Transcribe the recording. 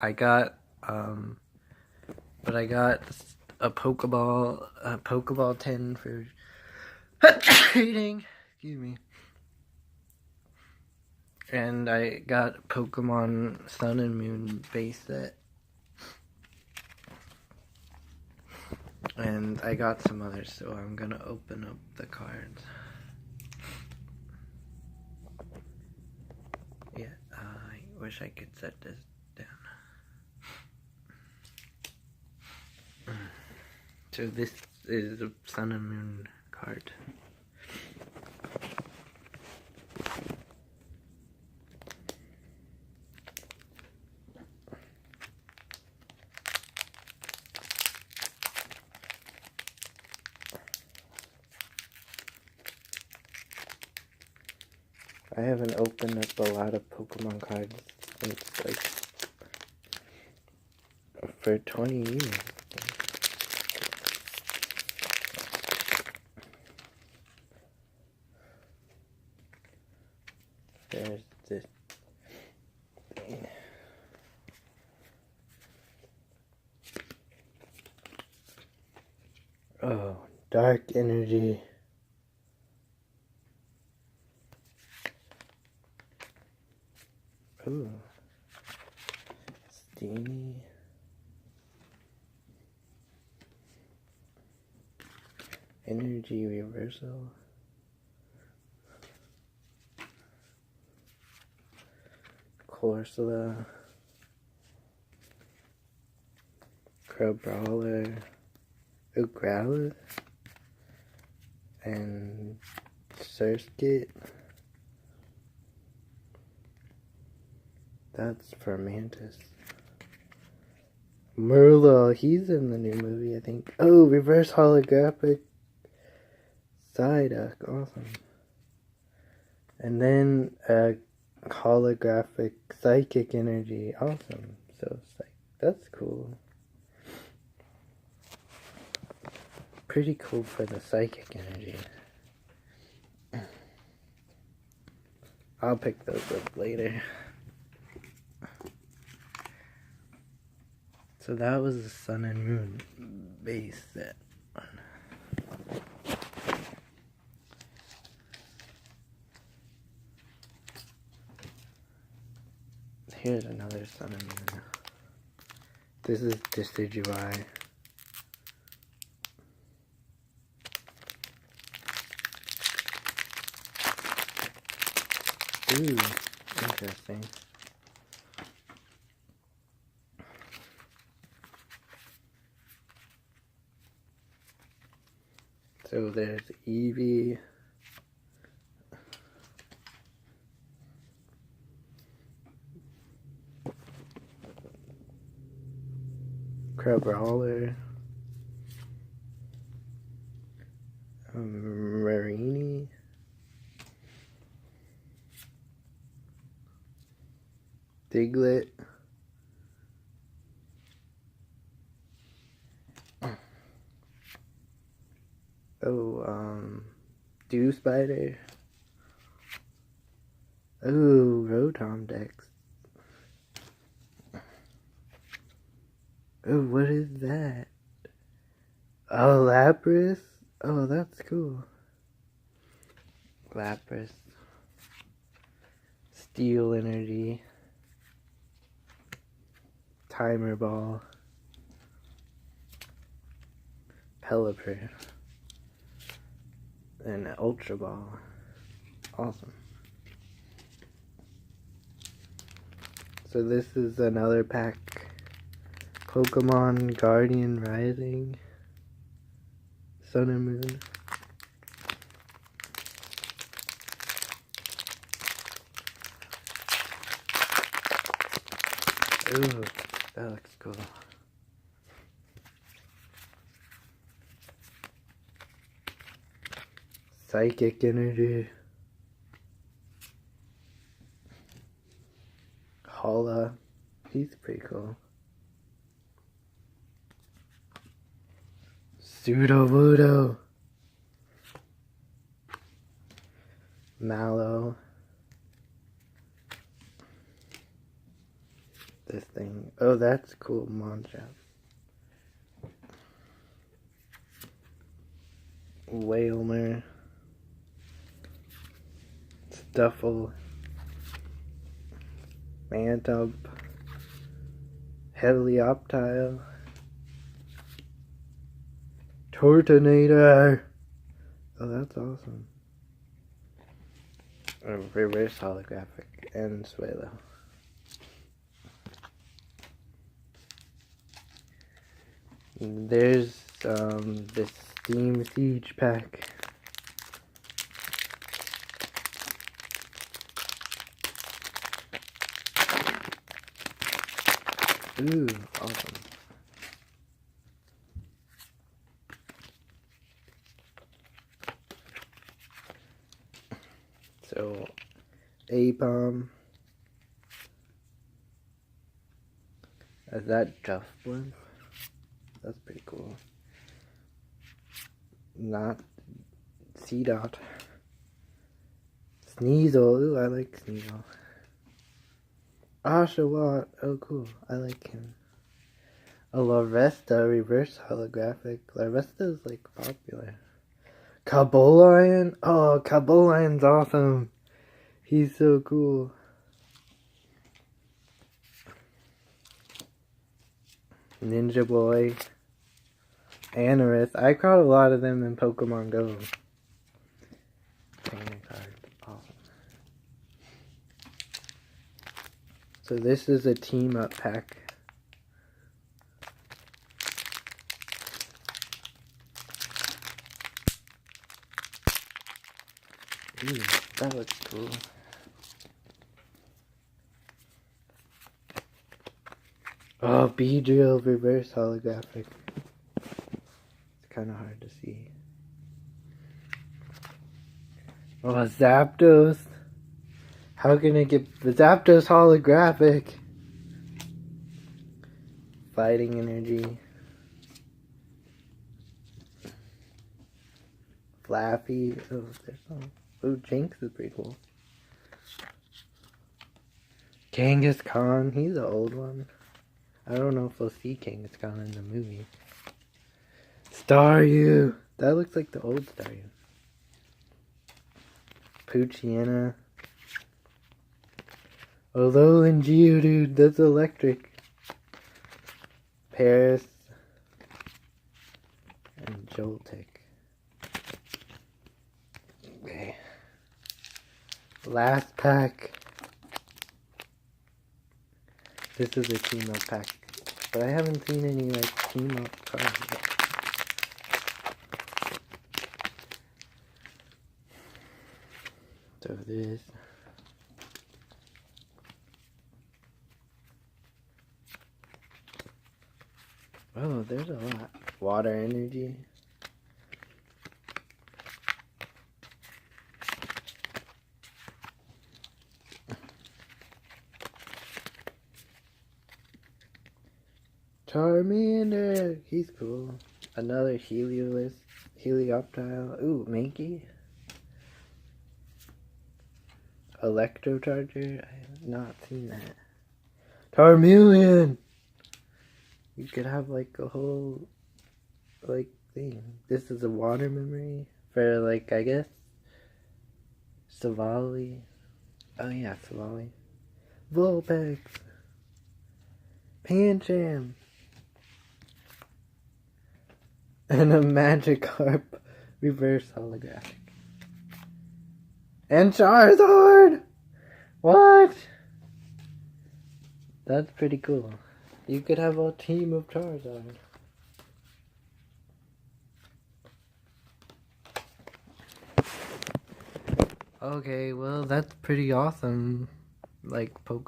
I got but I got a Pokeball Tin for trading. Excuse me. And I got Pokemon Sun and Moon base set. And I got some others, so I'm gonna open up the cards. Yeah, I wish I could set this down. So this is a Sun and Moon card. I haven't opened up a lot of Pokemon cards since like for 20 years. There's this thing. Oh, dark energy. Ooh. Steamy. Energy reversal. Corsola. Crabrawler. Growlithe. And Surskit. That's for Mantis. Merlo, he's in the new movie, I think. Oh, reverse holographic Psyduck, awesome. And then a holographic psychic energy, awesome. So that's cool. Pretty cool for the psychic energy. I'll pick those up later. So that was the Sun and Moon base set. Here's another Sun and Moon. This is Decidueye. Ooh, interesting. So there's Eevee. Crabrawler. Marini. Diglett. Oh, Dew Spider. Oh, Rotom Dex. Oh, what is that? Oh, Lapras? Oh, that's cool. Lapras. Steel Energy. Timer Ball. Pelipper. And Ultra Ball. Awesome. So this is another pack. Pokemon Guardian Rising. Sun and Moon. Ooh, that looks cool. Psychic Energy. Holla. He's pretty cool. Sudowoodo. Mallow. this thing. Oh, that's cool, Monshap. Whalmer. Stuffle. Mantump. Helioptile. Tortonator. Oh, that's awesome. A reverse holographic and Suelo. There's this Steam Siege pack. Ooh, awesome. So, A-Bomb. Is that Justin? That's pretty cool. Not C-Dot. Sneasel. Ooh, I like Sneasel. Oshawott. Oh, cool. I like him. A Larvesta reverse holographic. Larvesta is like popular. Cabolion. Oh, Cabolion's awesome. He's so cool. Ninja Boy. Anorith. I caught a lot of them in Pokemon Go. Trainer card. Awesome. So this is a team up pack. Ooh, that looks cool. Oh, Beedrill reverse holographic. It's kind of hard to see. Oh, Zapdos. How can I get the Zapdos holographic? Fighting energy. Flappy. Oh, there's some. Oh, Jinx is pretty cool. Kangaskhan. He's an old one. I don't know if we'll see Kangaskhan in the movie. Staryu. That looks like the old Staryu. Poochyena. Alolan Geodude. That's electric. Paris. And Joltik. Okay. Last pack. This is a team up pack. But I haven't seen any like team up cards yet. So this. Oh, there's a lot. Water energy. Charmander. He's cool. Another Helioptile. Ooh, Mankey. Electro Charger. I have not seen that. Charmeleon. You could have like a whole like thing. This is a water memory for like I guess Savali. Oh yeah, Savali. Vulpix. Pancham. And a Magikarp reverse holographic. And Charizard! What? That's pretty cool. You could have a team of Charizard. Okay, well that's pretty awesome. Like Pokemon.